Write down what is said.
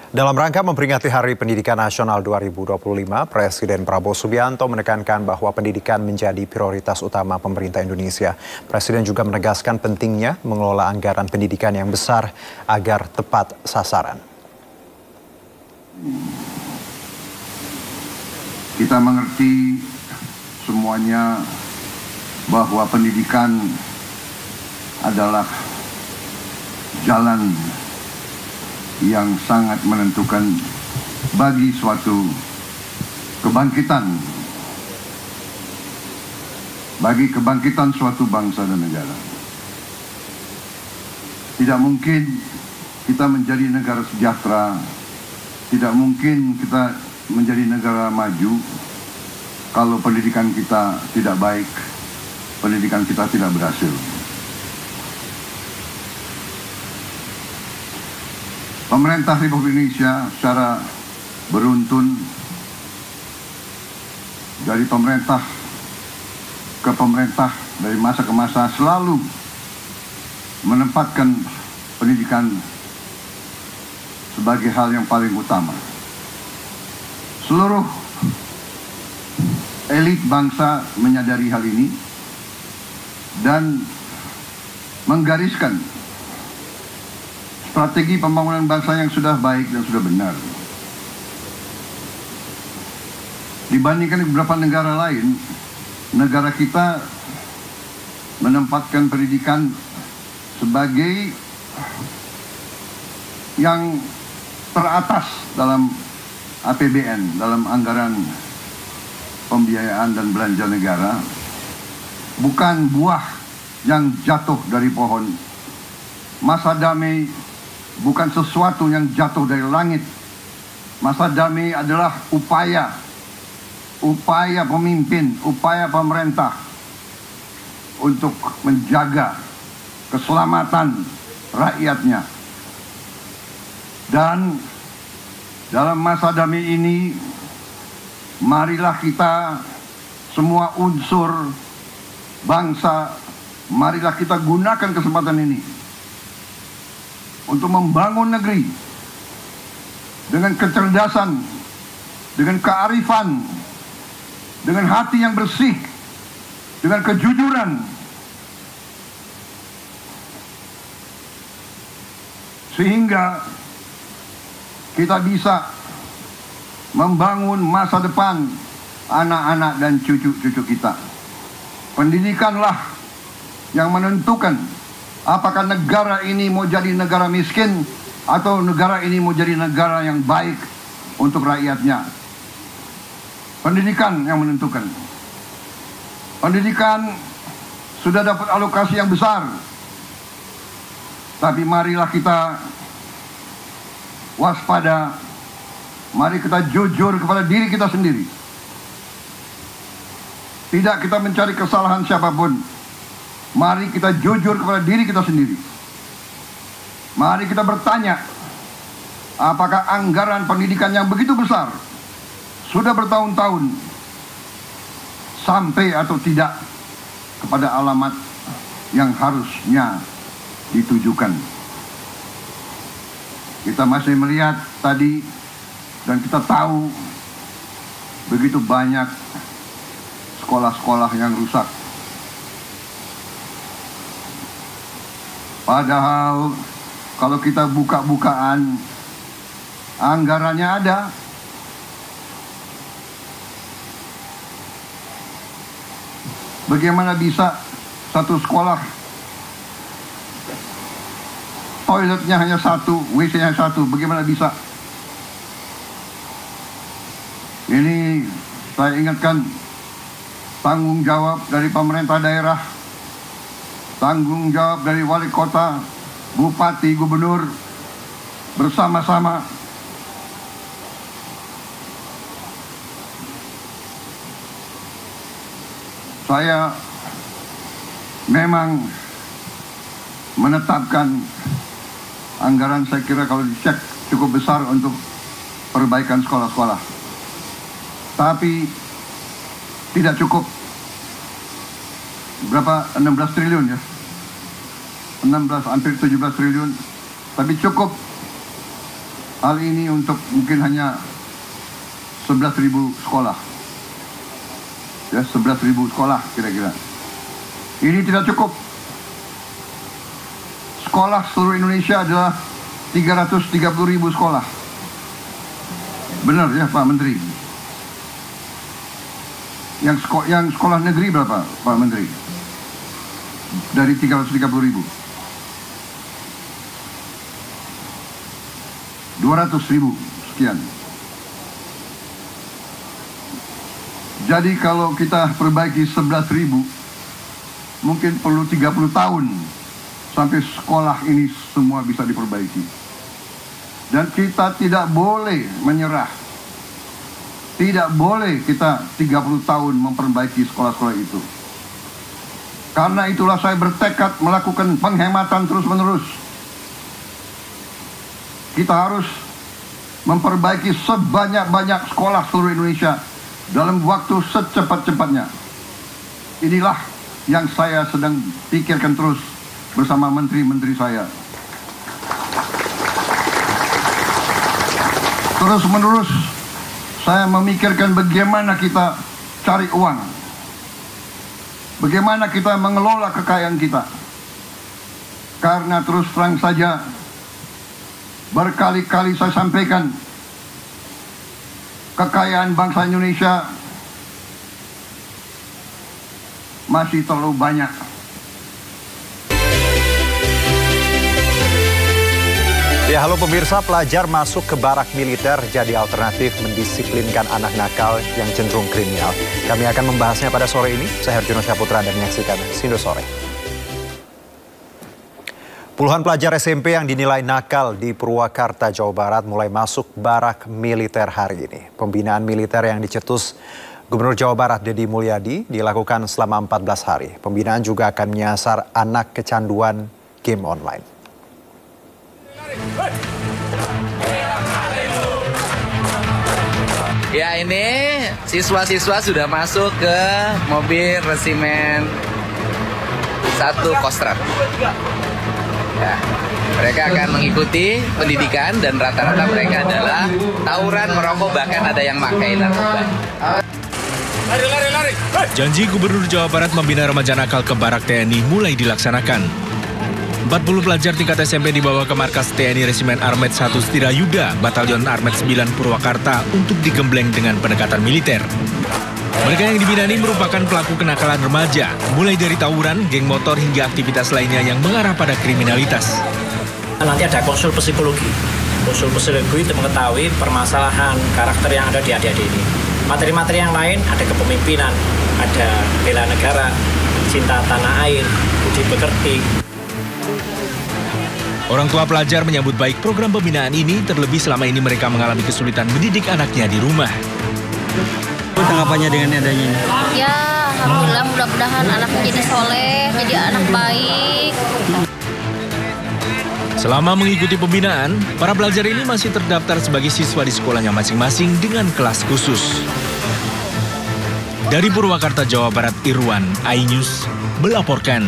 Dalam rangka memperingati Hari Pendidikan Nasional 2025, Presiden Prabowo Subianto menekankan bahwa pendidikan menjadi prioritas utama pemerintah Indonesia. Presiden juga menegaskan pentingnya mengelola anggaran pendidikan yang besar agar tepat sasaran. Kita mengerti semuanya bahwa pendidikan adalah jalan yang sangat menentukan bagi suatu kebangkitan, bagi kebangkitan suatu bangsa dan negara. Tidak mungkin kita menjadi negara sejahtera, tidak mungkin kita menjadi negara maju kalau pendidikan kita tidak baik, pendidikan kita tidak berhasil. Pemerintah Republik Indonesia secara beruntun dari pemerintah ke pemerintah, dari masa ke masa selalu menempatkan pendidikan sebagai hal yang paling utama. Seluruh elit bangsa menyadari hal ini dan menggariskan strategi pembangunan bangsa yang sudah baik dan sudah benar. Dibandingkan beberapa negara lain, negara kita menempatkan pendidikan sebagai yang teratas dalam APBN, dalam anggaran pembiayaan dan belanja negara, bukan buah yang jatuh dari pohon. Masa damai bukan sesuatu yang jatuh dari langit. Masa damai adalah upaya pemimpin, upaya pemerintah untuk menjaga keselamatan rakyatnya. Dan dalam masa damai ini, marilah kita semua unsur bangsa, marilah kita gunakan kesempatan ini untuk membangun negeri dengan kecerdasan, dengan kearifan, dengan hati yang bersih, dengan kejujuran, sehingga kita bisa membangun masa depan anak-anak dan cucu-cucu kita. Pendidikanlah yang menentukan apakah negara ini mau jadi negara miskin atau negara ini mau jadi negara yang baik untuk rakyatnya. Pendidikan yang menentukan. Pendidikan sudah dapat alokasi yang besar. Tapi marilah kita waspada. Mari kita jujur kepada diri kita sendiri. Tidak kita mencari kesalahan siapapun. Mari kita jujur kepada diri kita sendiri. Mari kita bertanya, apakah anggaran pendidikan yang begitu besar sudah bertahun-tahun sampai atau tidak kepada alamat yang harusnya ditujukan. Kita masih melihat tadi dan kita tahu begitu banyak sekolah-sekolah yang rusak. Padahal kalau kita buka-bukaan, anggarannya ada. Bagaimana bisa satu sekolah toiletnya hanya satu, WC-nya satu, bagaimana bisa? Ini saya ingatkan tanggung jawab dari pemerintah daerah, tanggung jawab dari wali kota, bupati, gubernur, bersama-sama. Saya memang menetapkan anggaran, saya kira kalau dicek cukup besar untuk perbaikan sekolah-sekolah. Tapi tidak cukup. Berapa? 16 triliun ya. 16 hampir 17 triliun. Tapi cukup hal ini untuk mungkin hanya 11.000 sekolah. Ya, 11.000 sekolah kira-kira. Ini tidak cukup. Sekolah seluruh Indonesia adalah 330.000 sekolah. Benar ya Pak Menteri? Yang sekolah negeri berapa Pak Menteri? Dari 330.000. 200.000 sekian. Jadi kalau kita perbaiki 11.000, mungkin perlu 30 tahun sampai sekolah ini semua bisa diperbaiki. Dan kita tidak boleh menyerah. Tidak boleh kita 30 tahun memperbaiki sekolah-sekolah itu. Karena itulah saya bertekad melakukan penghematan terus-menerus. Kita harus memperbaiki sebanyak-banyak sekolah seluruh Indonesia dalam waktu secepat-cepatnya. Inilah yang saya sedang pikirkan terus bersama menteri-menteri saya. Terus-menerus saya memikirkan bagaimana kita cari uang. Bagaimana kita mengelola kekayaan kita. Karena terus terang saja, berkali-kali saya sampaikan, kekayaan bangsa Indonesia masih terlalu banyak. Ya, halo pemirsa, pelajar masuk ke barak militer jadi alternatif mendisiplinkan anak nakal yang cenderung kriminal. Kami akan membahasnya pada sore ini. Saya Herjuno Syaputra dan menyaksikan Sindo Sore. Puluhan pelajar SMP yang dinilai nakal di Purwakarta, Jawa Barat mulai masuk barak militer hari ini. Pembinaan militer yang dicetus Gubernur Jawa Barat Deddy Mulyadi dilakukan selama 14 hari. Pembinaan juga akan menyasar anak kecanduan game online. Ya, ini siswa-siswa sudah masuk ke mobil resimen 1 Kostrad. Ya, mereka akan mengikuti pendidikan dan rata-rata mereka adalah tawuran, merokok, bahkan ada yang pakai narkoba. Lari. Janji Gubernur Jawa Barat membina remaja nakal ke barak TNI mulai dilaksanakan. 40 pelajar tingkat SMP dibawa ke markas TNI Resimen Armet 1 Setirayuda, Batalion Armet 9 Purwakarta untuk digembleng dengan pendekatan militer. Mereka yang dibina ini merupakan pelaku kenakalan remaja, mulai dari tawuran, geng motor hingga aktivitas lainnya yang mengarah pada kriminalitas. Nanti ada konsul psikologi. Konsul psikologi itu mengetahui permasalahan karakter yang ada di adik-adik ini. Materi-materi yang lain ada kepemimpinan, ada bela negara, cinta tanah air, budi pekerti. Orang tua pelajar menyambut baik program pembinaan ini, terlebih selama ini mereka mengalami kesulitan mendidik anaknya di rumah. Tanggapannya dengan adanya ini? Ya, alhamdulillah, mudah-mudahan anaknya jadi soleh, jadi anak baik. Selama mengikuti pembinaan, para pelajar ini masih terdaftar sebagai siswa di sekolahnya masing-masing dengan kelas khusus. Dari Purwakarta, Jawa Barat, Irwan, iNews melaporkan.